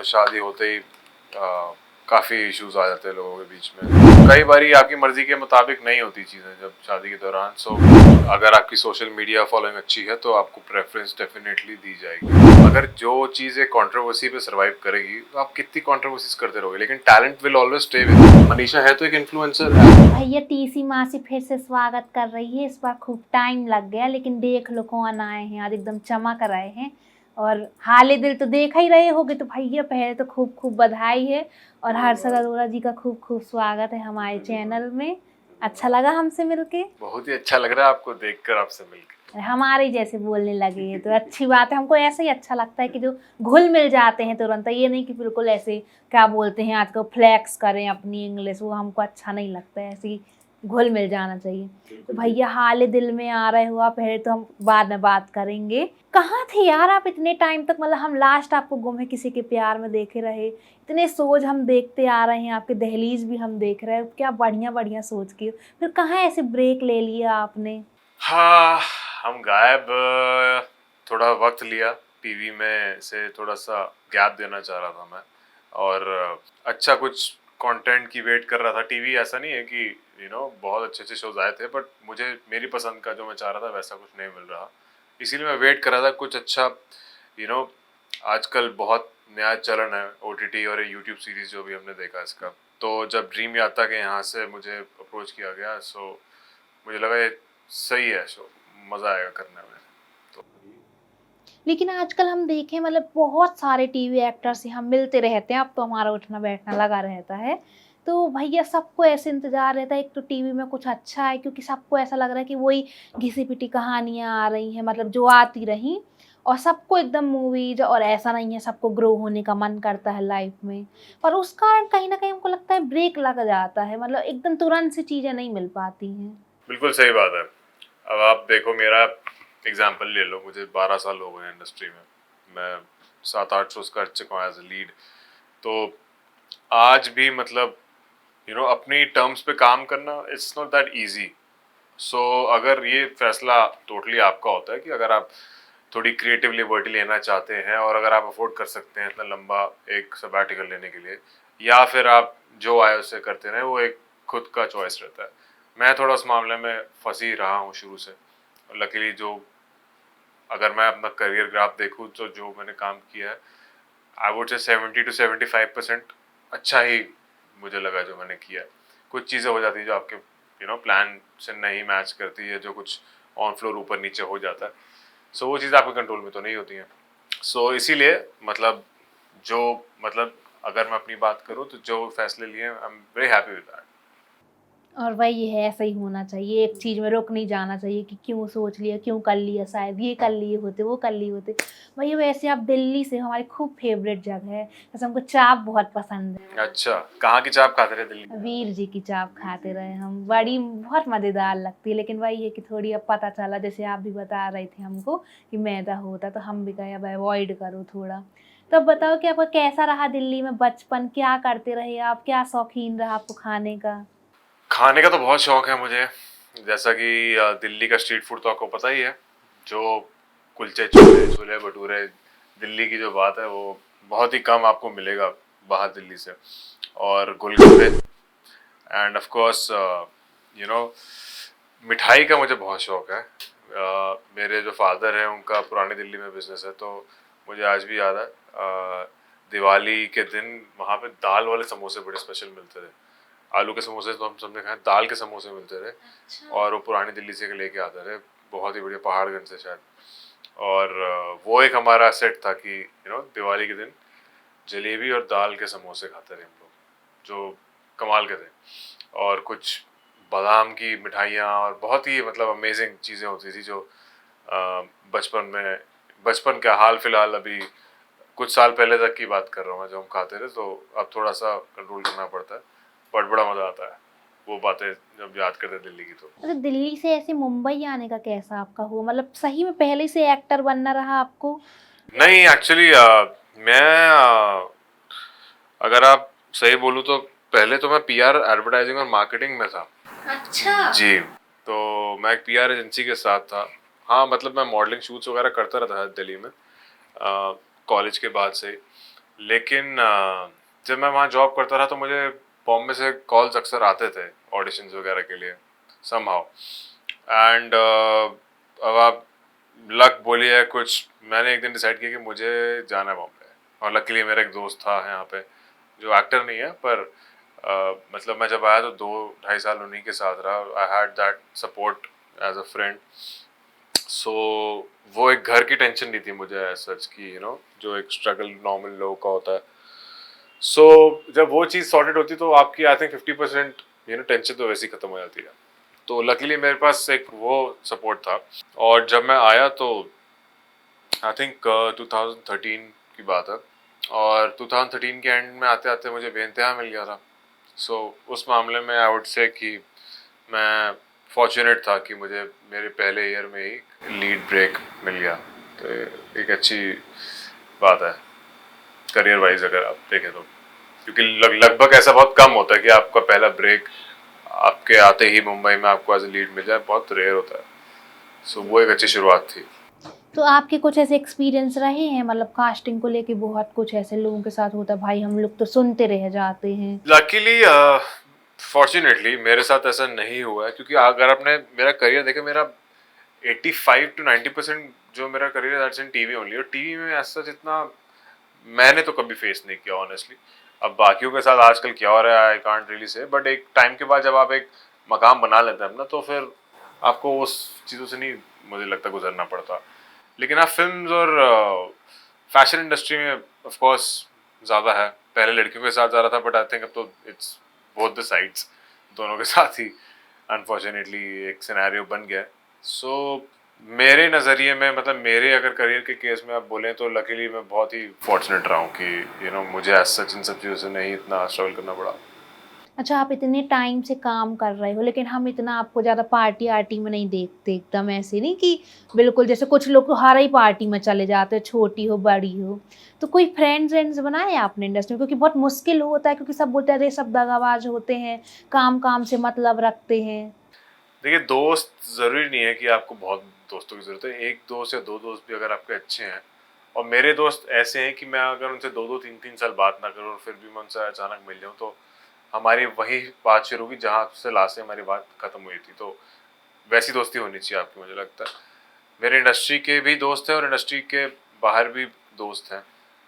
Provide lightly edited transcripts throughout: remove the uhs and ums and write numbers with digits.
शादी होते ही काफ़ी इश्यूज आ जाते हैं लोगों के बीच में। कई बारी आपकी मर्जी के मुताबिक नहीं होती चीज़ें जब शादी के दौरान। सो अगर आपकी सोशल मीडिया फॉलोइंग अच्छी है तो आपको प्रेफरेंस डेफिनेटली दी जाएगी। अगर जो चीज़ एक कंट्रोवर्सी पे सरवाइव करेगी तो आप कितनी कंट्रोवर्सीज करते रहोगे, लेकिन talent will always stay with. Manisha है तो एक इन्फ्लुएंसर है। भैया टीसी मासी फिर से स्वागत कर रही है। इस बार खूब टाइम लग गया, लेकिन देख लो कौन आए हैं आज, एकदम चमक रहे हैं। और हाले दिल तो देखा ही रहे होगे, तो भैया पहले तो खूब खूब बधाई है और हर्षद अरोड़ा जी का खूब खूब स्वागत है हमारे चैनल में। अच्छा लगा हमसे मिलके, बहुत ही अच्छा लग रहा है आपको देखकर, आपसे मिलकर। हमारे जैसे बोलने लगे हैं तो अच्छी बात है। हमको ऐसा ही अच्छा लगता है कि जो घुल मिल जाते हैं तुरंत, ये नहीं कि बिल्कुल ऐसे क्या बोलते हैं आजकल फ्लैक्स करें अपनी इंग्लिश, वो हमको अच्छा नहीं लगता है। ऐसे ही घुल मिल जाना चाहिए। तो भैया हाल दिल में आ रहे हो आप, पहले तो हम बाद में बात करेंगे। कहाँ थे यार आप इतने टाइम तक? मतलब हम लास्ट आपको गुम है किसी के प्यार में देखे रहे, इतने सोच हम देखते आ रहे हैं, आपके दहलीज भी हम देख रहे हैं, क्या बढ़िया बढ़िया सोच के फिर कहाँ ऐसे ब्रेक ले लिया आपने? हाँ, हम गायब थोड़ा वक्त लिया। टीवी में से थोड़ा सा गैप देना चाह रहा था मैं, और अच्छा कुछ कंटेंट की वेट कर रहा था। टीवी ऐसा नहीं है कि बहुत अच्छे अच्छे शोज आए थे, बट मुझे मेरी पसंद का जो मैं चाह रहा था वैसा कुछ नहीं मिल रहा। इसीलिए मैं वेट कर रहा था कुछ अच्छा। यू नो आजकल बहुत नया चलन है ओटीटी और यूट्यूब सीरीज जो भी हमने देखा इसका। तो जब ड्रीम यात्रा के यहाँ से मुझे अप्रोच किया गया, सो मुझे लगा ये सही है शो, मज़ा आएगा करने में। तो लेकिन आजकल हम देखें, मतलब बहुत सारे टीवी एक्टर से हम मिलते रहते हैं, अब तो हमारा उठना बैठना लगा रहता है। तो भैया सबको ऐसे इंतजार रहता है, एक तो टीवी में कुछ अच्छा है, क्योंकि सबको ऐसा लग रहा है कि वही घिसी-पिटी कहानियाँ आ रही हैं, मतलब जो आती रहीं, और सबको एकदम मूवीज़, और ऐसा नहीं है सबको ग्रो होने का मन करता है लाइफ में। पर उस कारण कहीं न कहीं हमको लगता है ब्रेक लग जाता है, मतलब एकदम तुरंत से चीज़ें नहीं मिल पाती हैं। बिल्कुल सही बात है। अब आप देखो, मेरा एग्जांपल ले लो। मुझे 12 साल हो गए इंडस्ट्री में। मैं 7-8 शोज कर चुका हूँ एज ए लीड। तो आज भी मतलब अपनी टर्म्स पे काम करना इट्स नॉट दैट इजी। सो अगर ये फैसला टोटली आपका होता है कि अगर आप थोड़ी क्रिएटिव लिबर्टी लेना चाहते हैं और अगर आप अफोर्ड कर सकते हैं इतना लंबा एक सबैटिकल लेने के लिए, या फिर आप जो आए उससे करते रहें, वो एक खुद का चॉइस रहता है। मैं थोड़ा उस मामले में फंसी रहा हूँ शुरू से। लकीली जो अगर मैं अपना करियर ग्राफ देखूँ तो जो मैंने काम किया है, आई वुड से 70 to 75% अच्छा ही मुझे लगा जो मैंने किया है। कुछ चीज़ें हो जाती है जो आपके प्लान से नहीं मैच करती है, जो कुछ ऑन फ्लोर ऊपर नीचे हो जाता है। सो वो चीज़ आपके कंट्रोल में तो नहीं होती हैं। सो इसीलिए मतलब जो मतलब अगर मैं अपनी बात करूँ तो जो फैसले लिए I am very happy with that. और वही है, ऐसा ही होना चाहिए, एक चीज़ में रुक नहीं जाना चाहिए कि क्यों सोच लिया, क्यों कर लिया, शायद ये कर लिए होते, वो कर लिए होते। भैया वैसे आप दिल्ली से हो, हमारी खूब फेवरेट जगह है, वैसे हमको चाप बहुत पसंद है। अच्छा, कहाँ की चाप खाते रहे दिल्ली? वीर जी की चाप खाते रहे हम, बड़ी बहुत मज़ेदार लगती है। लेकिन वही है कि थोड़ी अब पता चला, जैसे आप भी बता रहे थे हमको कि मैदा होता, तो हम भी कहे अब अवॉइड करो थोड़ा। तो अब बताओ कि आपका कैसा रहा दिल्ली में बचपन, क्या करते रहे आप, क्या शौकीन रहा आपको खाने का? खाने का तो बहुत शौक है मुझे। जैसा कि दिल्ली का स्ट्रीट फूड तो आपको पता ही है। जो कुलचे छोले छोले भटूरे, दिल्ली की जो बात है वो बहुत ही कम आपको मिलेगा बाहर दिल्ली से। और golgappe, and of course you know मिठाई का मुझे बहुत शौक है। मेरे जो फादर हैं उनका पुरानी दिल्ली में बिजनेस है, तो मुझे आज भी याद है दिवाली के दिन वहाँ पे दाल वाले समोसे बड़े स्पेशल मिलते थे। आलू के समोसे तो हम सबने खाए, दाल के समोसे मिलते थे। अच्छा। और वो पुरानी दिल्ली से लेके आते थे, बहुत ही बढ़िया, पहाड़गंज से शायद। और वो एक हमारा सेट था कि दिवाली के दिन जलेबी और दाल के समोसे खाते थे हम लोग, जो कमाल के थे। और कुछ बादाम की मिठाइयाँ और बहुत ही मतलब अमेजिंग चीज़ें होती थी जो बचपन में, बचपन का हाल फिलहाल अभी कुछ साल पहले तक की बात कर रहा हूँ मैं, जो हम खाते थे। तो अब थोड़ा सा कंट्रोल करना पड़ता है, बट बड़ा मज़ा आता है वो बातें जब याद करते हैं दिल्ली की। तो अच्छा, दिल्ली से ऐसे मुंबई आने का कैसा आपका हुआ? मतलब सही में पहले से एक्टर बनना रहा आपको? नहीं, एक्चुअली मैं अगर आप सही बोलूँ तो पहले तो मैं पीआर, एडवर्टाइजिंग और मार्केटिंग में था। अच्छा जी। तो मैं एक पीआर एजेंसी के साथ था। हाँ, मतलब मैं मॉडलिंग शूट्स वगैरह करता रहता था दिल्ली में कॉलेज के बाद से ही। लेकिन जब मैं वहाँ जॉब करता रहा तो मुझे बॉम्बे से कॉल्स अक्सर आते थे ऑडिशंस वगैरह के लिए समहाउ। एंड अब आप लक बोलिए कुछ, मैंने एक दिन डिसाइड किया कि मुझे जाना है बॉम्बे। और लकीली मेरा एक दोस्त था यहाँ पे जो एक्टर नहीं है, पर मतलब मैं जब आया तो 2-2.5 साल उन्हीं के साथ रहा। I had that support as a friend. So वो एक घर की टेंशन नहीं थी मुझे सच की, जो एक स्ट्रगल नॉर्मल लोगों का होता है। सो जब वो चीज़ सॉर्टेड होती तो आपकी आई थिंक 50% टेंशन तो वैसे ही खत्म हो जाती है। तो लकीली मेरे पास एक वो सपोर्ट था। और जब मैं आया तो आई थिंक 2013 की बात है, और 2013 के एंड में आते आते मुझे बेइंतहा मिल गया था। सो उस मामले में आई वुड से कि मैं फॉर्चुनेट था कि मुझे मेरे पहले ईयर में ही लीड ब्रेक मिल गया। तो एक अच्छी बात है करियर वाइज अगर आप देखें तो, क्योंकि लगभग ऐसा बहुत कम होता है कि आपका पहला ब्रेक आपके आते ही मुंबई में आपको एज ए लीड मिल जाए, बहुत रेयर होता है। सो वो एक अच्छी शुरुआत थी। तो आपके कुछ ऐसे एक्सपीरियंस रहे हैं मतलब कास्टिंग को लेके? बहुत कुछ ऐसे लोगों के साथ होता है भाई, हम लोग तो सुनते रह जाते हैं। लकीली फॉर्चुनेटली मेरे साथ ऐसा नहीं हुआ है, क्योंकि अगर आपने मेरा करियर देखे, मेरा 85 to 90% जो मेरा करियर है दैट्स इन टीवी ओनली। और टीवी में ऐसा जितना मैंने तो कभी फेस नहीं किया ऑनेस्टली। अब बाकियों के साथ आजकल क्या हो रहा है I can't really say, but एक टाइम के बाद जब आप एक मकाम बना लेते हैं अपना, तो फिर आपको उस चीज़ों से नहीं मुझे लगता गुजरना पड़ता। लेकिन आप फिल्म और फैशन इंडस्ट्री में ऑफ कोर्स ज़्यादा है। पहले लड़कियों के साथ जा रहा था, बट आई थिंक अब तो इट्स बोथ द साइड्स, दोनों के साथ ही अनफॉर्चुनेटली एक सिनेरियो बन गया। सो मेरे नज़रिए में, मतलब मेरे अगर करियर के केस में आप बोलें तो लकीली मैं बहुत ही फॉर्चुनेट रहा हूँ कि मुझे एज सच इन सब चीज़ों से नहीं इतना स्ट्रगल करना पड़ा। अच्छा, आप इतने टाइम से काम कर रहे हो लेकिन हम इतना आपको ज़्यादा पार्टी आर्टी में नहीं देखते, एकदम ऐसे नहीं कि बिल्कुल जैसे कुछ लोग तो हर ही पार्टी में चले जाते हैं, छोटी हो बड़ी हो। तो कोई फ्रेंड्स व्रेंड्स बनाए आपने इंडस्ट्री में? क्योंकि बहुत मुश्किल होता है, क्योंकि सब बोलते हैं अरे सब दगाबाज होते हैं, काम काम से मतलब रखते हैं। देखिए, दोस्त ज़रूरी नहीं है कि आपको बहुत दोस्तों की ज़रूरत है। एक दोस्त या दो दोस्त भी अगर आपके अच्छे हैं, और मेरे दोस्त ऐसे हैं कि मैं अगर उनसे 2-2 3-3 साल बात ना करूँ और फिर भी मैं उनसे अचानक मिल जाऊँ, तो हमारी वही बात शुरू हुई जहाँ से लास्ट से हमारी बात ख़त्म हुई थी। तो वैसी दोस्ती होनी चाहिए आपकी, मुझे लगता है। मेरे इंडस्ट्री के भी दोस्त हैं और इंडस्ट्री के बाहर भी दोस्त हैं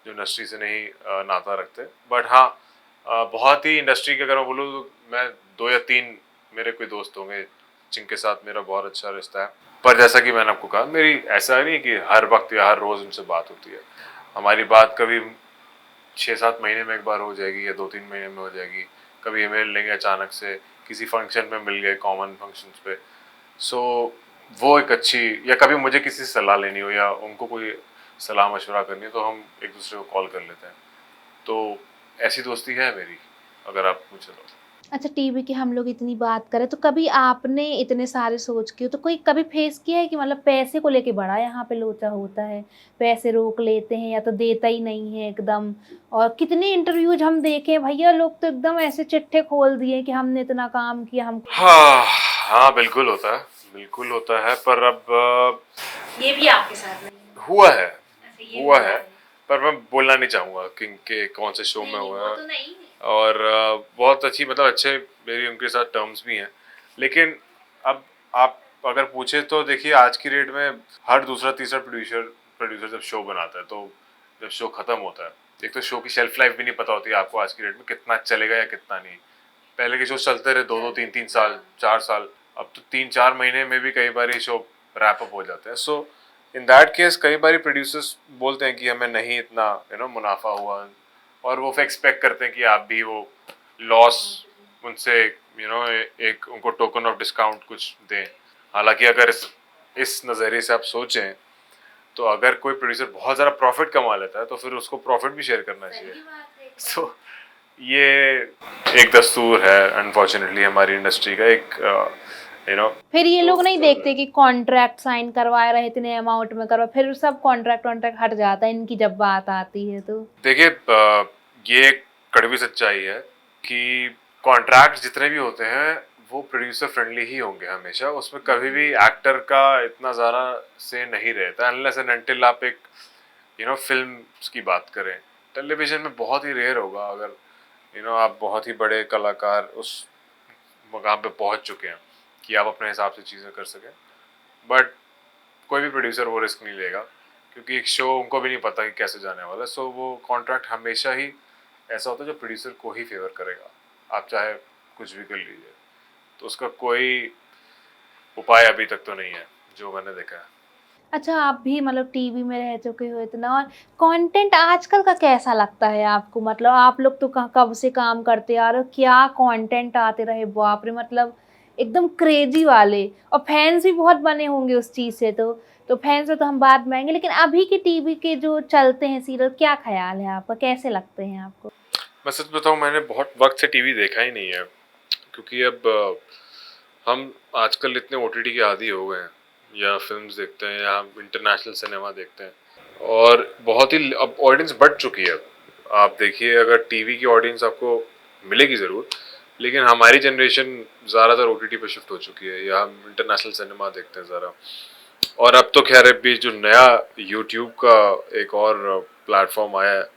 जो इंडस्ट्री से नहीं नाता रखते। बट हाँ, बहुत ही इंडस्ट्री के अगर मैं बोलूँ तो मैं 2 या 3 मेरे कोई दोस्त होंगे जिनके साथ मेरा बहुत अच्छा रिश्ता है। पर जैसा कि मैंने आपको कहा, मेरी ऐसा नहीं है कि हर वक्त या हर रोज़ उनसे बात होती है। हमारी बात कभी 6-7 महीने में एक बार हो जाएगी या 2-3 महीने में हो जाएगी। कभी मिल लेंगे अचानक से, किसी फंक्शन में मिल गए, कॉमन फंक्शंस पे। सो वो एक अच्छी, या कभी मुझे किसी से सलाह लेनी हो या उनको कोई सलाह मशवरा करनी हो, तो हम एक दूसरे को कॉल कर लेते हैं। तो ऐसी दोस्ती है मेरी, अगर आप पूछे तो। अच्छा, टीवी की हम लोग इतनी बात करें तो कभी आपने इतने सारे सोच के तो कोई कभी फेस किया है कि मतलब पैसे को लेके बड़ा यहाँ पे लोचा होता है, पैसे रोक लेते हैं या तो देता ही नहीं है एकदम। और कितने इंटरव्यूज हम देखे हैं भैया, लोग तो एकदम ऐसे चिट्ठे खोल दिए कि हमने इतना काम किया, हम हाँ हाँ, बिल्कुल होता है, बिल्कुल होता है। पर अब ये भी आपके साथ नहीं है? हुआ है, अच्छा, ये हुआ हुआ है। है। पर मैं बोलना नहीं चाहूँगा कि के कौन से शो नहीं में नहीं, हुआ वो है। तो नहीं। और बहुत अच्छी, मतलब अच्छे मेरी उनके साथ टर्म्स भी हैं। लेकिन अब आप अगर पूछे तो देखिए, आज की डेट में हर दूसरा तीसरा प्रोड्यूसर प्रोड्यूसर जब शो बनाता है, तो जब शो खत्म होता है, एक तो शो की शेल्फ लाइफ भी नहीं पता होती है आपको आज की डेट में कितना चलेगा या कितना नहीं। पहले के शो चलते रहे 2-2 3-3 साल 4 साल, अब तो 3-4 महीने में भी कई बार ये शो रैप अप हो जाते हैं। सो इन दैट केस कई बार प्रोड्यूसर्स बोलते हैं कि हमें नहीं इतना मुनाफा हुआ, और वो फिर एक्सपेक्ट करते हैं कि आप भी वो लॉस उनसे एक उनको टोकन ऑफ डिस्काउंट कुछ दें। हालांकि अगर इस नज़रिए से आप सोचें, तो अगर कोई प्रोड्यूसर बहुत ज़्यादा प्रॉफिट कमा लेता है तो फिर उसको प्रॉफिट भी शेयर करना चाहिए। सो ये एक दस्तूर है अनफॉर्चुनेटली हमारी इंडस्ट्री का, एक फिर ये लोग नहीं देखते कि कॉन्ट्रैक्ट साइन करवा रहे इतने अमाउंट में करवा, फिर सब कॉन्ट्रैक्ट वॉन्ट्रैक्ट हट जाता है इनकी जब बात आती है तो। देखिए, ये एक कड़वी सच्चाई है कि कॉन्ट्रैक्ट जितने भी होते हैं वो प्रोड्यूसर फ्रेंडली ही होंगे हमेशा। उसमें कभी भी एक्टर का इतना ज़्यादा से नहीं रहता अनलेस एंड अनटिल आप एक फिल्म की बात करें। टेलीविज़न में बहुत ही रेयर होगा अगर आप बहुत ही बड़े कलाकार उस मकाम पे पहुंच चुके हैं कि आप अपने हिसाब से चीज़ें कर सकें। बट कोई भी प्रोड्यूसर वो रिस्क नहीं लेगा क्योंकि एक शो उनको भी नहीं पता कि कैसे जाने वाला है। सो वो कॉन्ट्रैक्ट हमेशा ही ऐसा होता है जो प्रोड्यूसर को ही फेवर करेगा, आप चाहे कुछ भी कर लीजिए। तो उसका कोई उपाय अभी तक तो नहीं है जो मैंने देखा है। अच्छा, आप भी मतलब टीवी में रह चुके हो इतना, और कंटेंट आजकल का कैसा लगता है आपको? मतलब आप लोग तो कब से काम करते आ रहे हो, क्या कंटेंट आते रहे, बाप रे, मतलब एकदम क्रेजी वाले, और फैंस भी बहुत बने होंगे उस चीज़ से। तो फैंस से तो हम बाद में आएंगे, लेकिन अभी के टीवी के जो चलते हैं सीरियल, क्या ख्याल है आपका, कैसे लगते हैं आपको? मैं सच बताऊं, मैंने बहुत वक्त से टीवी देखा ही नहीं है क्योंकि अब हम आजकल इतने ओटीटी के आदी हो गए हैं, या फिल्म्स देखते हैं या हम इंटरनेशनल सिनेमा देखते हैं और बहुत ही अब ऑडियंस बढ़ चुकी है। आप देखिए, अगर टीवी की ऑडियंस आपको मिलेगी ज़रूर, लेकिन हमारी जनरेशन ज़्यादातर ओटीटी पे शिफ्ट हो चुकी है या हम इंटरनेशनल सिनेमा देखते हैं ज़रा। और अब तो खैर अभी जो नया यूट्यूब का एक और प्लेटफॉर्म आया है,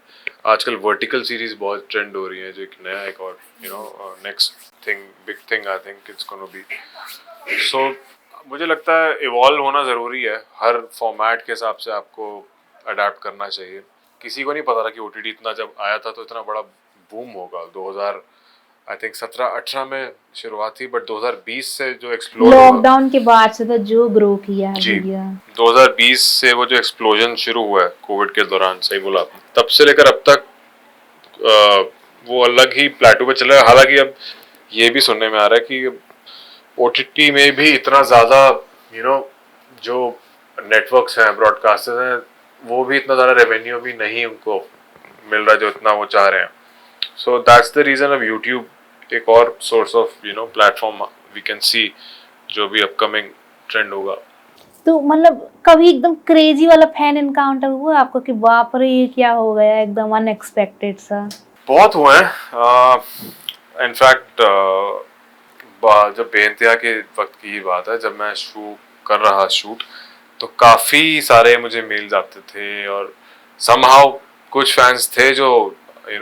आजकल वर्टिकल सीरीज बहुत ट्रेंड हो रही है, जो एक नया एक और next thing, big thing I think it's gonna be. So मुझे लगता है इवॉल्व होना ज़रूरी है, हर फॉर्मेट के हिसाब से आपको अडाप्ट करना चाहिए। किसी को नहीं पता था कि ओटीटी इतना जब आया था तो इतना बड़ा बूम होगा। 2000 आई थिंक 17-18 में शुरुआत थी, बट 2020 से जो एक्सप्लोर हुआ, लॉकडाउन के बाद से तो जो ग्रो किया है जी, भैया। 2020 से वो जो एक्सप्लोजन शुरू हुआ है कोविड के दौरान, सही बोला आपने, तब से लेकर अब तक वो अलग ही प्लेटो पे चला है। हालांकि अब ये भी सुनने में आ रहा है कि ओटीटी में भी इतना ज़्यादा जो नेटवर्क्स हैं, ब्रॉडकास्टर्स हैं, वो भी इतना ज़्यादा रेवेन्यू भी नहीं उनको मिल रहा जो इतना वो चाह रहे हैं। So that's the reason of YouTube एक और source of platform we can see जो भी अपकमिंग ट्रेंड होगा। तो मतलब कभी एकदम क्रेजी वाला फैन एनकाउंटर हुआ आपको कि बाप रे ये क्या हो गया, एकदम अनएक्सपेक्टेड सा? बहुत हुए हैं। इनफैक्ट जब बेइंतहा के वक्त की बात है, जब मैं कर रहा शूट, तो काफ़ी सारे मुझे मेल्स आते थे और समहाउ कुछ फैंस थे जो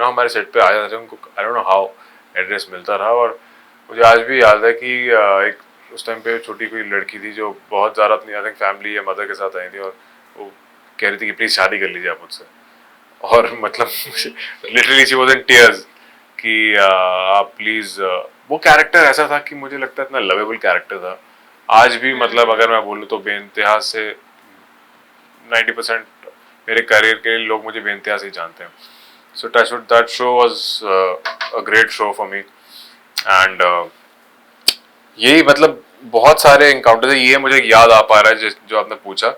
हमारे सेट पे आ जाते थे, उनको I don't know how address मिलता रहा। और मुझे आज भी याद है कि एक उस टाइम पे छोटी कोई लड़की थी जो बहुत ज़्यादा अपनी आई थिंक फैमिली या मदर के साथ आई थी और वो कह रही थी कि प्लीज़ शादी कर लीजिए आप मुझसे। और मतलब literally she was in tears कि आप प्लीज, वो कैरेक्टर ऐसा था कि मुझे लगता है इतना लवेबल कैरेक्टर था। आज भी मतलब अगर मैं बोलूँ तो बेइंतहा से 90% मेरे करियर के लोग मुझे बेइंतहा से ही जानते हैं। So that show was a great show for me. And यही मतलब बहुत सारे इनकाउंटर थे, ये मुझे याद आ पा रहा है जो आपने पूछा।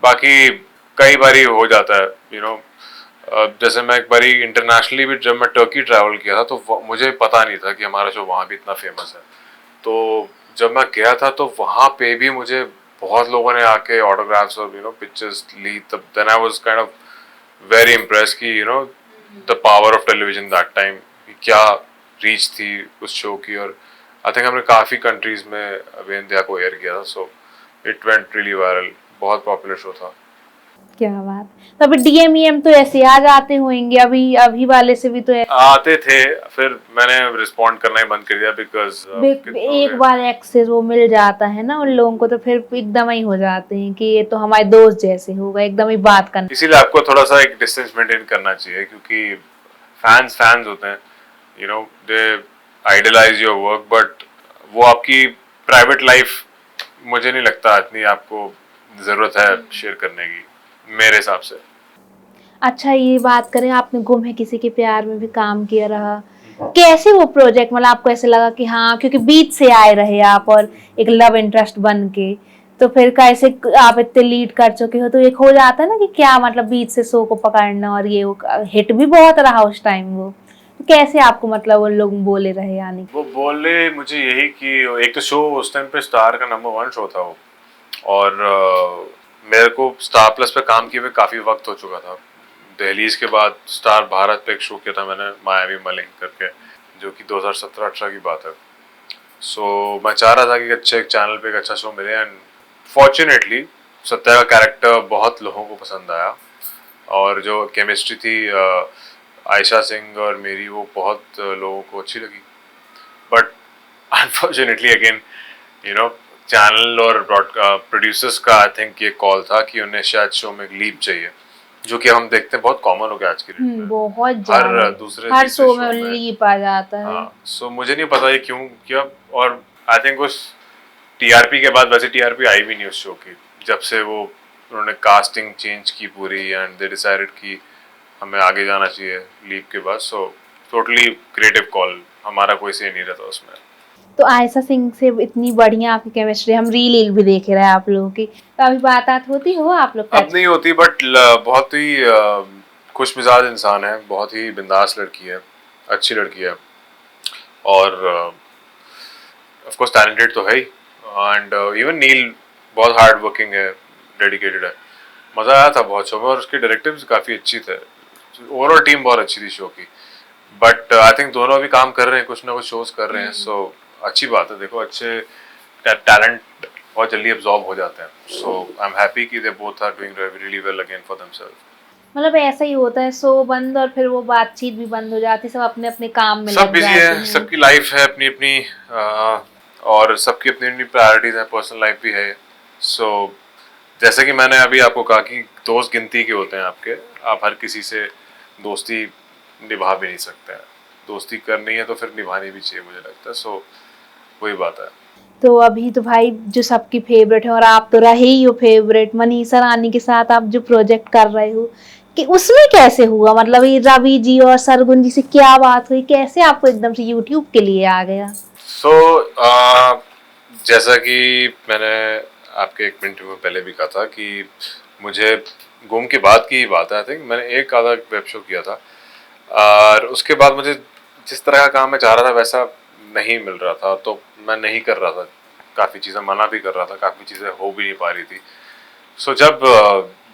बाकी कई बारी हो जाता है जैसे मैं एक बारी इंटरनेशनली भी जब मैं टर्की ट्रैवल किया था तो मुझे पता नहीं था कि हमारा शो वहाँ भी इतना फेमस है। तो जब मैं गया था तो वहाँ पे भी मुझे बहुत लोगों ने आके ऑटोग्राफ्स और पिक्चर्स ली। तब then I was kind of very impress कि the power of television that time, क्या रीच थी उस शो की। और आई थिंक हमने काफ़ी कंट्रीज में बेइंतहा को एयर किया था। So it went really viral, बहुत पॉपुलर शो था। क्या बात। तो अभी डीएमईएम तो ऐसे आ जाते होंगे, अभी अभी वाले से भी तो आते थे, फिर मैंने रिस्पॉन्ड करना ही बंद कर दिया बिकॉज एक बार एक्सेस वो मिल जाता है ना उन लोगों को, तो फिर एकदम ही हो जाते हैं कि ये तो हमारे दोस्त जैसे होगा, एकदम ही बात करना। इसीलिए आपको थोड़ा सा एक डिस्टेंस मेंटेन करना चाहिए क्योंकि फैंस होते हैं, दे आइडलाइज योर वर्क, बट वो आपकी प्राइवेट लाइफ मुझे नहीं लगता इतनी आपको ज़रूरत है शेयर करने की, मेरे हिसाब से। अच्छा, ये बात करें, आपने गुम है किसी के प्यार में भी काम किया रहा, कैसे वो प्रोजेक्ट, मतलब आपको ऐसे लगा कि हाँ, क्योंकि बीच से आए रहे आप और एक लव इंटरेस्ट बन के, तो फिर कैसे आप इतने लीड कर चुके हो, तो एक हो जाता है ना कि क्या मतलब बीच से शो को पकड़ना, और ये हिट भी बहुत रहा उस टाइम वो, तो कैसे आपको मतलब वो लोग बोले रहे आने? वो बोले मुझे यही कि एक तो शो उस टाइम पे स्टार का नंबर 1 शो था वो, और मेरे को स्टार प्लस पे काम किए हुए काफ़ी वक्त हो चुका था। दहलीज के बाद स्टार भारत पे एक शो किया था मैंने, मायावी मलिंग करके, जो कि 2017-18 की बात है। सो मैं चाह रहा था कि अच्छे एक चैनल पे एक अच्छा शो मिले, एंड फॉर्चुनेटली सत्या का कैरेक्टर बहुत लोगों को पसंद आया और जो केमिस्ट्री थी आयशा सिंह और मेरी वो बहुत लोगों को अच्छी लगी, but unfortunately again you know channel और प्रोड्यूसर्स का आई थिंक ये कॉल था कि उन्हें शायद शो में एक लीप चाहिए, जो कि हम देखते हैं बहुत कॉमन हो गया आज की डेट में, बहुत हर ज्यादा दूसरे हर तीसरे शो शो में में। लीप आ जाता है। हाँ, सो मुझे नहीं पता ये क्यों किया, और आई थिंक उस टीआरपी के बाद, वैसे टीआरपी आई भी नहीं उस शो की, जब से वो उन्होंने कास्टिंग चेंज की पूरी एंड दे डिसाइडेड कि हमें आगे जाना चाहिए लीप के बाद। सो टोटली क्रिएटिव कॉल, हमारा कोई से नहीं रहता उसमें। तो आयशा सिंह से इतनी बढ़िया आपकी केमिस्ट्री, हम रील भी देख रहे हैं आप लोगों की, तो अभी बात होती हो आप लोग अब टच? नहीं होती, बट बहुत ही खुश मिजाज इंसान है, बहुत ही बिंदास लड़की है, अच्छी लड़की है, और ऑफ कोर्स टैलेंटेड तो है ही, एंड इवन नील बहुत हार्ड वर्किंग है, डेडिकेटेड है। मज़ा आया था बहुत शो में, और उसके डायरेक्टिव्स काफ़ी अच्छी थे, ओवरऑल टीम बहुत अच्छी थी शो की। बट आई थिंक दोनों अभी काम कर रहे हैं, कुछ ना कुछ शोज कर रहे हैं, सो अच्छी बात है। देखो, अच्छे टैलेंट बहुत जल्दी एब्जॉर्ब हो जाते हैं, सो आई एम हैप्पी कि they both are doing really well again for themself. मतलब ऐसा ही होता है, शो बंद और फिर वो बातचीत भी बंद हो जाती है, सब अपने अपने काम में सब लग बिजी जाते है, हैं। सबकी लाइफ है अपनी अपनी, और सबकी अपनी अपनी प्रायोरिटीज है, पर्सनल लाइफ भी है। सो जैसे कि मैंने अभी आपको कहा कि दोस्त गिनती के होते हैं आपके, आप हर किसी से दोस्ती निभा भी नहीं सकते हैं, दोस्ती करनी है तो फिर निभानी भी चाहिए, मुझे लगता है। सो वही बात है। तो अभी तो भाई जो सबकी फेवरेट है, और आप तो रहे ही हो फेवरेट, मनीषा रानी के साथ आप जो प्रोजेक्ट कर रहे हो, कि उसमें कैसे हुआ? मतलब ये रवि जी और सरगुन जी से क्या बात हुई, कैसे आपको एकदम से यूट्यूब के लिए आ गया? सो जैसा कि मैंने आपके एक इंटरव्यू में पहले भी कहा था कि मुझे गुम के बाद की बात है, आई थिंक मैंने एक आधा वेब शो किया था, और उसके बाद मुझे जिस तरह का काम मैं चाह रहा था वैसा नहीं मिल रहा था, तो मैं नहीं कर रहा था, काफ़ी चीज़ें मना भी कर रहा था, काफ़ी चीज़ें हो भी नहीं पा रही थी। सो जब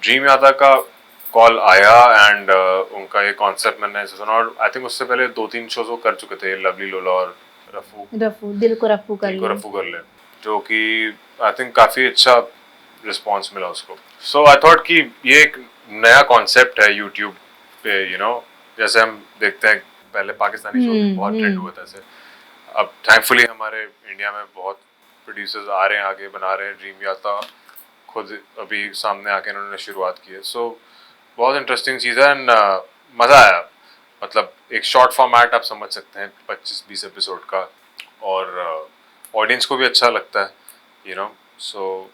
ड्रीम यादा का कॉल आया एंड उनका ये कॉन्सेप्ट मैंने सुना, और आई थिंक उससे पहले 2-3 शोज वो कर चुके थे, लवली लोला और रफू, रफू, दिल को रफू कर दिल को ले। रफू कर ले, जो कि आई थिंक काफ़ी अच्छा रिस्पॉन्स मिला उसको। सो आई थॉट कि ये एक नया कॉन्सेप्ट है यूट्यूब पे, जैसे हम देखते हैं पहले पाकिस्तानी शो भी बहुत ट्रेंड हुए थे ऐसे, अब थैंकफुली हमारे इंडिया में बहुत प्रोड्यूसर्स आ रहे हैं, आगे बना रहे हैं। ड्रीम याता खुद अभी सामने आके इन्होंने शुरुआत की है, सो बहुत इंटरेस्टिंग चीज़ है, एंड मज़ा आया। मतलब एक शॉर्ट फॉर्मेट आप समझ सकते हैं, 25-20 एपिसोड का, और ऑडियंस को भी अच्छा लगता है, सो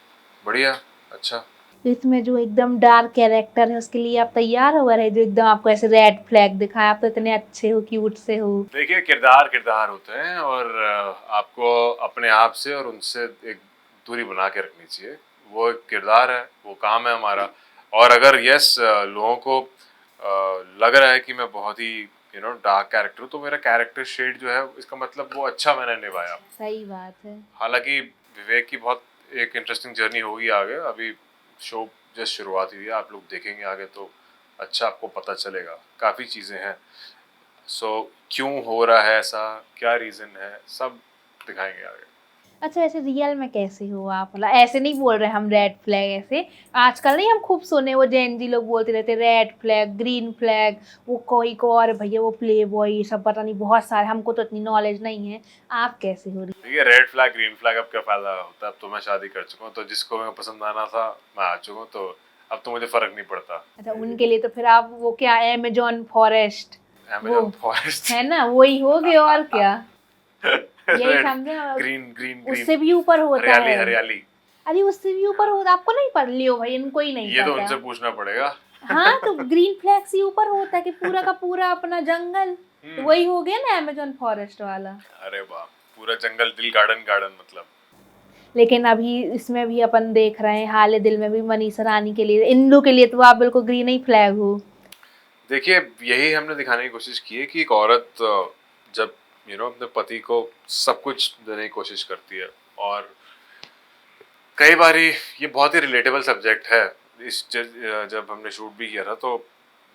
बढ़िया, अच्छा। इसमें जो एकदम डार्क कैरेक्टर है उसके लिए आप तैयार हो रहे, जो एकदम आपको ऐसे रेड फ्लैग दिखाया, आप तो इतने अच्छे हो, क्यूट से हो। देखिए, किरदार किरदार होते हैं, और आपको अपने आप से और उनसे एक दूरी बना के रखनी चाहिए। वो एक किरदार है, वो काम है हमारा, और अगर यस लोगों को लग रहा है कि मैं बहुत ही डार्क कैरेक्टर हूँ, तो मेरा कैरेक्टर शेड जो है इसका मतलब वो अच्छा मैंने निभाया। सही बात है। हालांकि विवेक की बहुत एक इंटरेस्टिंग जर्नी होगी आगे, अभी शो जस्ट शुरुआत हुई है, आप लोग देखेंगे आगे तो अच्छा आपको पता चलेगा, काफ़ी चीज़ें हैं। सो क्यों हो रहा है ऐसा, क्या रीज़न है, सब दिखाएंगे आगे। अच्छा, ऐसे रियल में कैसे हो आप? मतलब ऐसे नहीं बोल रहे हम रेड फ्लैग, ऐसे आजकल नहीं हम खूब सुने, वो जेन जी लोग बोलते रहते रेड फ्लैग, ग्रीन फ्लैग, वो कोई को और भैया वो प्ले बॉय, ये सब पता नहीं बहुत सारे, हमको तो इतनी नॉलेज नहीं है। आप कैसे हो रही? देखिए, रेड फ्लैग ग्रीन फ्लैग अब क्या फ़ायदा होता है, अब तो मैं शादी कर चुका हूँ, तो जिसको मैं पसंद आना था मैं आ चुका हूँ, तो अब तो मुझे फ़र्क नहीं पड़ता। अच्छा, उनके लिए तो फिर आप वो क्या, अमेजोन फॉरेस्ट, वो अमेजोन फॉरेस्ट। है ना, वही हो गए और क्या, यही रेड, समझे। ग्रीन ग्रीन ग्रीन, उससे भी ऊपर होता हरियाली है। हरियाली। अरे उससे भी ऊपर होता, आपको नहीं पढ़ लियो भाई, इनको ही नहीं ये तो पता। उनसे पूछना पड़ेगा। हाँ, तो ग्रीन फ्लैग से ऊपर होता है कि पूरा का पूरा अपना जंगल, तो वही हो गया ना अमेजोन फॉरेस्ट वाला। अरे वाह, पूरा जंगल, दिल गार्डन गार्डन मतलब। लेकिन अभी इसमें भी अपन देख रहे हैं, हाल दिल में भी मनीषा रानी के लिए, इंदू के लिए तो आप बिल्कुल ग्रीन ही फ्लैग हो। देखिए, यही हमने दिखाने की कोशिश की है कि एक औरत जब अपने पति को सब कुछ देने की कोशिश करती है, और कई बारी ये बहुत ही रिलेटेबल सब्जेक्ट है। जब हमने शूट भी किया था, तो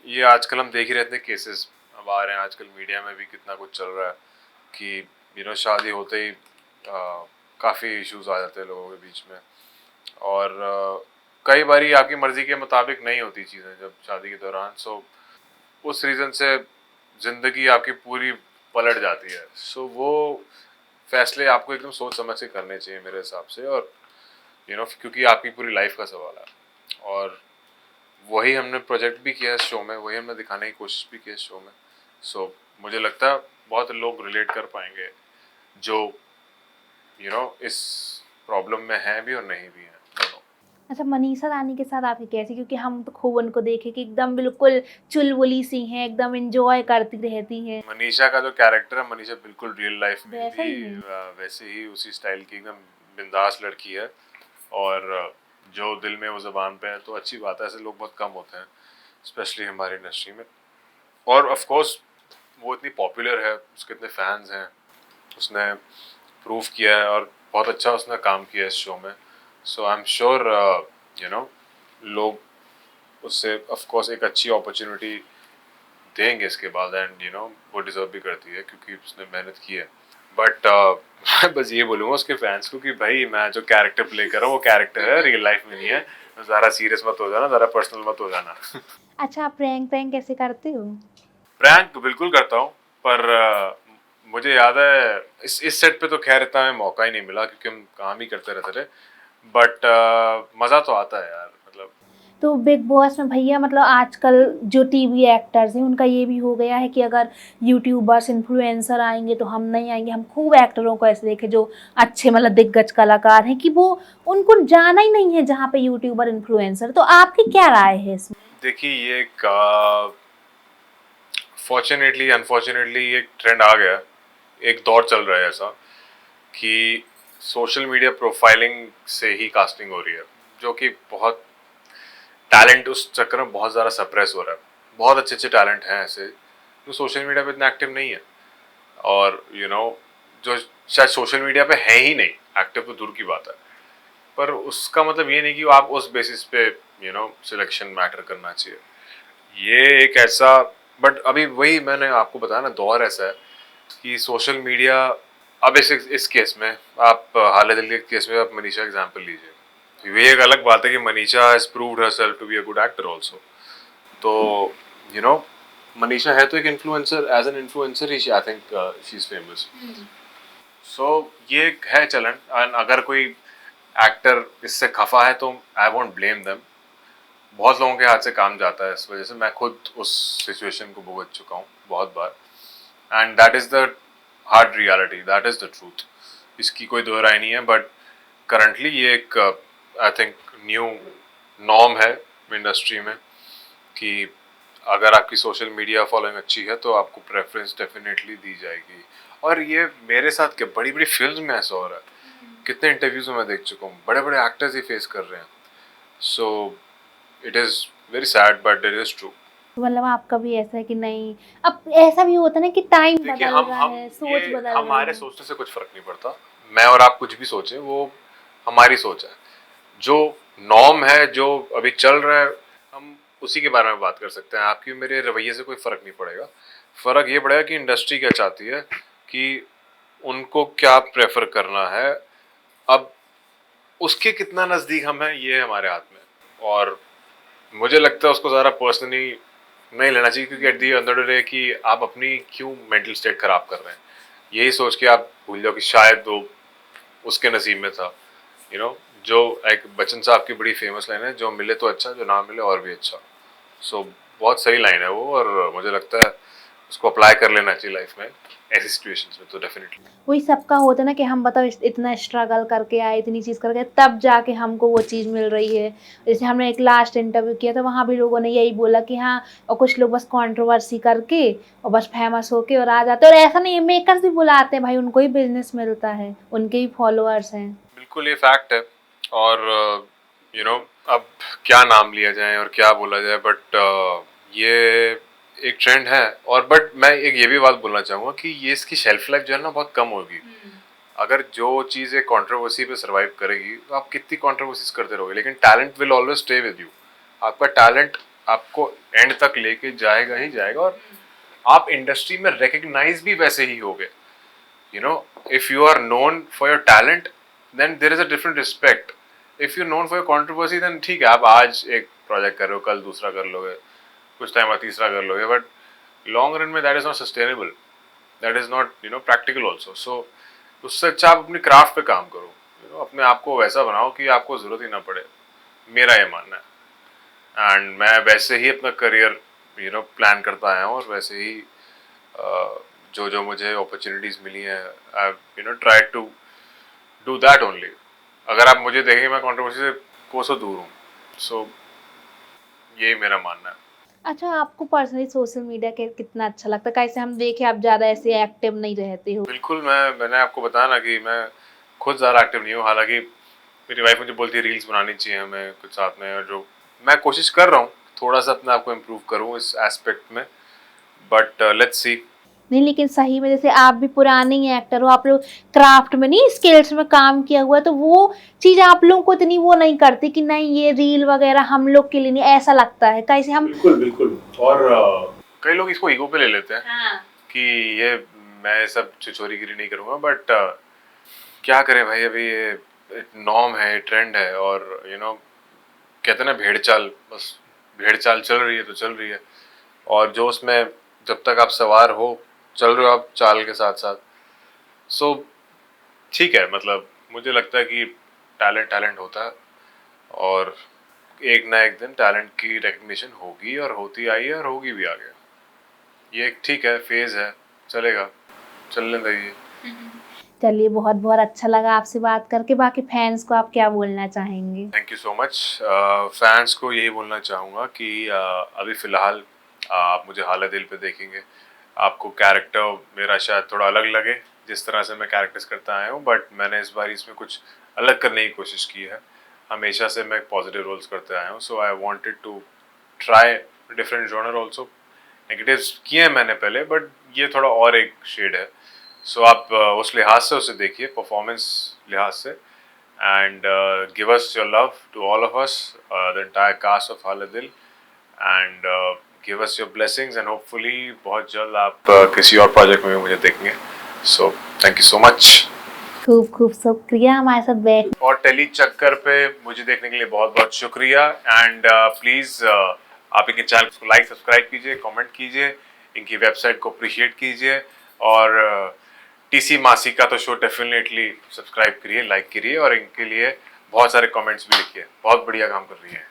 ये आजकल हम देख ही रहते हैं, केसेस अब आ रहे हैं आजकल, मीडिया में भी कितना कुछ चल रहा है कि शादी होते ही काफ़ी इश्यूज आ जाते हैं लोगों के बीच में, और कई बारी आपकी मर्ज़ी के मुताबिक नहीं होती चीज़ें जब शादी के दौरान। सो उस रीज़न से ज़िंदगी आपकी पूरी पलट जाती है। सो वो फैसले आपको एकदम सोच समझ के करने चाहिए मेरे हिसाब से। और क्योंकि आपकी पूरी लाइफ का सवाल है। और वही हमने प्रोजेक्ट भी किया इस शो में, वही हमने दिखाने की कोशिश भी की इस शो में। सो मुझे लगता है बहुत लोग रिलेट कर पाएंगे जो इस प्रॉब्लम में हैं भी और नहीं भी हैं, दोनों। अच्छा, मनीषा रानी के साथ आपकी कैसी, क्योंकि हम तो खूब उनको देखे कि एकदम बिल्कुल चुलबुली सी हैं, एकदम एंजॉय करती रहती हैं। मनीषा का जो कैरेक्टर है, मनीषा बिल्कुल रियल लाइफ में वैसा भी ही है। वैसे ही उसी स्टाइल की एकदम बिंदास लड़की है। और जो दिल में वो ज़बान पे है, तो अच्छी बात है। ऐसे लोग बहुत कम होते हैं, स्पेशली हमारी इंडस्ट्री में। और ऑफ कोर्स वो इतनी पॉपुलर है, उसके इतने फैंस हैं, उसने प्रूव किया है और बहुत अच्छा उसने काम किया है इस शो में। सो आई एम श्योर लोग उससे ऑफ कोर्स एक अच्छी अपॉर्चुनिटी देंगे इसके बाद। एंड वो डिजर्व भी करती है क्योंकि उसने मेहनत की है। बट मैं बस ये बोलूँगा उसके फैंस को कि भाई मैं जो कैरेक्टर प्ले कर रहा हूँ वो कैरेक्टर है, रियल लाइफ में नहीं है। ज़्यादा सीरियस मत हो जाना, ज़्यादा पर्सनल मत हो जाना। अच्छा, आप प्रैंक प्रैंक कैसे करते हो? प्रैंक बिल्कुल करता हूँ, पर मुझे याद है इस सेट पे तो खैर इतना हमें मौका ही नहीं मिला क्योंकि हम काम ही करते रहते थे। बट मज़ा तो आता है यार, मतलब। तो बिग बॉस में भैया मतलब आजकल जो टीवी एक्टर्स हैं उनका ये भी हो गया है कि अगर यूट्यूबर्स इन्फ्लुएंसर आएंगे तो हम नहीं आएंगे। हम खूब एक्टरों को ऐसे देखे जो अच्छे मतलब दिग्गज कलाकार हैं कि वो उनको जाना ही नहीं है जहाँ पे यूट्यूबर इन्फ्लुएंसर। तो आपकी क्या राय है इसमें? देखिए ये फॉर्चुनेटली अनफॉर्चुनेटली एक ट्रेंड आ गया, एक दौर चल रहा है ऐसा कि सोशल मीडिया प्रोफाइलिंग से ही कास्टिंग हो रही है, जो कि बहुत टैलेंट उस चक्कर में बहुत ज़्यादा सप्रेस हो रहा है। बहुत अच्छे अच्छे टैलेंट हैं ऐसे जो सोशल मीडिया पे इतना एक्टिव नहीं है। और जो शायद सोशल मीडिया पे है ही नहीं, एक्टिव तो दूर की बात है। पर उसका मतलब ये नहीं कि आप उस बेसिस पे सिलेक्शन मैटर करना चाहिए। ये एक ऐसा, बट अभी वही मैंने आपको बताया ना, दौर ऐसा है कि सोशल मीडिया। अब इस केस में आप हाल दिल्ली के केस में आप मनीषा एग्जाम्पल लीजिए। ये एक अलग बात है कि Manisha has proved herself to be a good actor also. तो यू नो मनीषा है तो एक इन्फ्लुएंसर, एज एन इन्फ्लुएंसर ही I think she is famous. So ये एक है चलन। एंड अगर कोई एक्टर इससे खफा है तो आई वोंट ब्लेम देम। बहुत लोगों के हाथ से काम जाता है इस वजह से। मैं खुद उस सिचुएशन को भुगत चुका हूँ बहुत बार। And that is the hard reality, that is the truth. इसकी कोई दो राय नहीं है। बट करंटली ये एक आई थिंक न्यू नॉर्म है इंडस्ट्री में कि अगर आपकी सोशल मीडिया फॉलोइंग अच्छी है तो आपको प्रेफरेंस डेफिनेटली दी जाएगी। और ये मेरे साथ क्या, बड़ी बड़ी फिल्म में ऐसा हो रहा है। कितने इंटरव्यूज में मैं देख चुका हूँ, बड़े बड़े एक्टर्स ही फेस कर रहे हैं। So it is very sad but it is true. मतलब आपका भी ऐसा है कि नहीं, अब ऐसा भी होता है ना कि टाइम देखिए बदल रहा है, ये सोच बदल रही हमारे है। सोचने से कुछ फर्क नहीं पड़ता। मैं और आप कुछ भी सोचें, वो हमारी सोच है। जो नॉर्म है, जो अभी चल रहा है, हम उसी के बारे में बात कर सकते हैं। आपकी मेरे रवैये से कोई फर्क नहीं पड़ेगा। फर्क ये पड़ेगा कि इंडस्ट्री क्या चाहती है, कि उनको क्या प्रेफर करना है। अब उसके कितना नज़दीक हम हैं, ये है हमारे हाथ में। और मुझे लगता है उसको ज़्यादा पर्सनली नहीं लेना चाहिए, क्योंकि at the end of the day कि आप अपनी क्यों मेंटल स्टेट खराब कर रहे हैं, यही सोच के आप भूल जाओ कि शायद वो उसके नसीब में था। जो एक बच्चन साहब की बड़ी फेमस लाइन है, जो मिले तो अच्छा, जो ना मिले और भी अच्छा। सो बहुत सही लाइन है वो, और मुझे लगता है उसको अप्लाई कर लेना चाहिए लाइफ में ऐसी सिचुएशंस में तो डेफिनेटली। वही सबका होता है ना कि हम बताओ इतना स्ट्रगल करके आए, इतनी चीज़ करके तब जाके हमको वो चीज़ मिल रही है। जैसे हमने एक लास्ट इंटरव्यू किया था, वहाँ भी लोगों ने यही बोला कि हाँ, और कुछ लोग बस कंट्रोवर्सी करके और बस फेमस होके और आ जाते हैं। और ऐसा नहीं है, मेकर्स भी बुलाते हैं भाई, उनको ही बिजनेस मिलता है, उनके ही फॉलोअर्स हैं। बिल्कुल ये फैक्ट है। और अब क्या नाम लिया जाए और क्या बोला जाए, बट ये एक ट्रेंड है। और बट मैं एक ये भी बात बोलना चाहूँगा कि ये इसकी शेल्फ लाइफ जो है ना बहुत कम होगी। अगर जो चीज़ एक कंट्रोवर्सी पे सरवाइव करेगी तो आप कितनी कंट्रोवर्सीज करते रहोगे, लेकिन talent will always stay with you. आपका टैलेंट आपको एंड तक लेके जाएगा ही जाएगा। और आप इंडस्ट्री में रिकग्नाइज भी वैसे ही होगे। If you are known for your talent, then there is a different respect. If you're known for your controversy, then ठीक है, आप आज एक प्रोजेक्ट कर रहे हो, कल दूसरा कर लोगे, कुछ टाइम बाद तीसरा कर लोगे। बट लॉन्ग रन में that is not sustainable, that is not practical also. So उससे अच्छा आप अपनी क्राफ्ट पे काम करो, अपने आप को वैसा बनाओ कि आपको ज़रूरत ही ना पड़े, मेरा ये मानना है। एंड मैं वैसे ही अपना करियर प्लान करता आया हूँ, और वैसे ही जो जो मुझे अपॉर्चुनिटीज़ मिली हैं, I try to do that only. अगर आप मुझे देखेंगे, मैं कंट्रोवर्सी से कोसों दूर हूँ। सो यही मेरा मानना है। अच्छा, आपको पर्सनली सोशल मीडिया के कितना अच्छा लगता है? कैसे हम देखें आप ज़्यादा ऐसे एक्टिव नहीं रहते हो। बिल्कुल, मैंने आपको बताया ना कि मैं खुद ज़्यादा एक्टिव नहीं हूँ। हालांकि मेरी वाइफ मुझे बोलती है रील्स बनानी चाहिए हमें कुछ साथ में, और जो मैं कोशिश कर रहा हूँ थोड़ा सा अपने आप को इम्प्रूव करूँ इस एस्पेक्ट में, बट लेट्स सी। नहीं, लेकिन सही में जैसे आप भी पुराने ही एक्टर हो, आप लोग क्राफ्ट में नहीं स्किल्स में काम किया हुआ है, तो वो चीज़ आप लोगों को इतनी वो नहीं करती कि नहीं ये रील वगैरह हम लोग के लिए नहीं, ऐसा लगता है कैसे हम। बिल्कुल बिल्कुल। और कई लोग इसको ईगो पे ले लेते हैं। हाँ। कि ये मैं सब छिछोरीगिरी नहीं करूँगा, बट क्या करें भाई, अभी ये नॉर्म है, ट्रेंड है, और कहते हैं ना भेड़ चाल, बस भेड़ चाल चल रही है तो चल रही है। और जो उसमें जब तक आप सवार हो, चल रहे हो आप चाल के साथ साथ, सो ठीक है। मतलब मुझे लगता है कि टैलेंट टैलेंट होता है, और एक ना एक दिन टैलेंट की रिकग्निशन होगी, और होती आई है, और होगी भी आगे। ये एक ठीक है, फेज है, चलेगा, चलने दीजिए। चलिए, बहुत बहुत अच्छा लगा आपसे बात करके। बाकी फैंस को आप क्या बोलना चाहेंगे? Thank you so much. Fans को यही बोलना चाहूँगा कि अभी फ़िलहाल आप मुझे हाल दिल पे देखेंगे, आपको कैरेक्टर मेरा शायद थोड़ा अलग लगे, जिस तरह से मैं कैरेक्टर्स करता आया हूँ, बट मैंने इस बार इसमें कुछ अलग करने की कोशिश की है। हमेशा से मैं पॉजिटिव रोल्स करते आया हूँ, so I wanted to try different genre also. Negatives किए हैं मैंने पहले, बट ये थोड़ा और एक शेड है। सो आप उस लिहाज से उसे देखिए, परफॉर्मेंस लिहाज से, and give us your love to all of us, the entire cast of Haladil, and give us your blessings, and hopefully बहुत जल्द आप किसी और प्रोजेक्ट में भी मुझे देखेंगे। So thank you so much। खूब खूब शुक्रिया हमारे साथ बैठ। और टेली चक्कर पे मुझे देखने के लिए बहुत बहुत शुक्रिया। एंड प्लीज़ आप इनके चैनल को लाइक सब्सक्राइब कीजिए, कमेंट कीजिए, इनकी वेबसाइट को अप्रिशिएट कीजिए, और टीसी मासी का तो शो डेफिनेटली सब्सक्राइब करिए, लाइक करिए, और इनके लिए बहुत सारे कमेंट्स भी लिखिए। बहुत बढ़िया काम कर रही है।